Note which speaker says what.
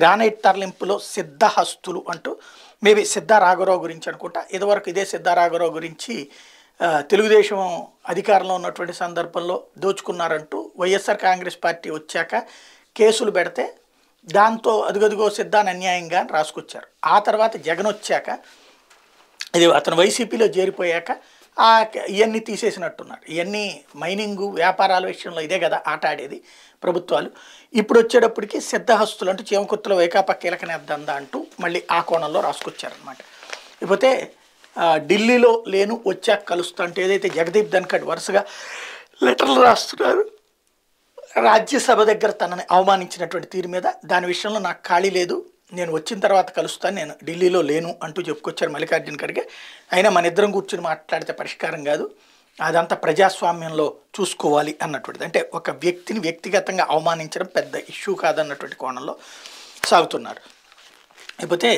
Speaker 1: Granite తరలింపులో సిద్ధహస్తులు అంటూ maybe Siddha రాఘవరావు గురించి అనుకుంటా. ఇదివరకు ఇదే సిద్ధా రాఘవరావు గురించి తెలుగుదేశం అధికారంలో ఉన్నటువంటి సందర్భంలో దోచుకున్నారంటూ వైఎస్ఆర్ కాంగ్రెస్ పార్టీ వచ్చాక కేసులు పెడితే దాంతో అదుగదుగో సిద్ధాన్ని అన్యాయంగా రాసుకొచ్చారు. ఆ తర్వాత జగన్ వచ్చాక ఇది అతను వైసీపీలో చేరిపోయాక ఇవన్నీ తీసేసినట్టున్నారు. ఇవన్నీ మైనింగు వ్యాపారాల విషయంలో ఇదే కదా ఆట ఆడేది ప్రభుత్వాలు. ఇప్పుడు వచ్చేటప్పటికి సిద్ధహస్తులు అంటూ చీమకుర్తిలో వైకాపా కీలక నేద్దందా అంటూ మళ్ళీ ఆ కోణంలో రాసుకొచ్చారనమాట. ఇకపోతే ఢిల్లీలో లేను వచ్చాక కలుస్తా అంటే ఏదైతే జగదీప్ ధన్ఖడ్ వరుసగా లెటర్లు రాస్తున్నారు రాజ్యసభ దగ్గర తనని అవమానించినటువంటి తీరు మీద, దాని విషయంలో నాకు ఖాళీ లేదు, నేను వచ్చిన తర్వాత కలుస్తాను, నేను ఢిల్లీలో లేను అంటూ చెప్పుకొచ్చారు మల్లికార్జున ఖర్గే. అయినా మన ఇద్దరం కూర్చుని మాట్లాడితే పరిష్కారం కాదు, అదంతా ప్రజాస్వామ్యంలో చూసుకోవాలి అన్నటువంటిది. అంటే ఒక వ్యక్తిని వ్యక్తిగతంగా అవమానించడం పెద్ద ఇష్యూ కాదన్నటువంటి కోణంలో సాగుతున్నారు. లేకపోతే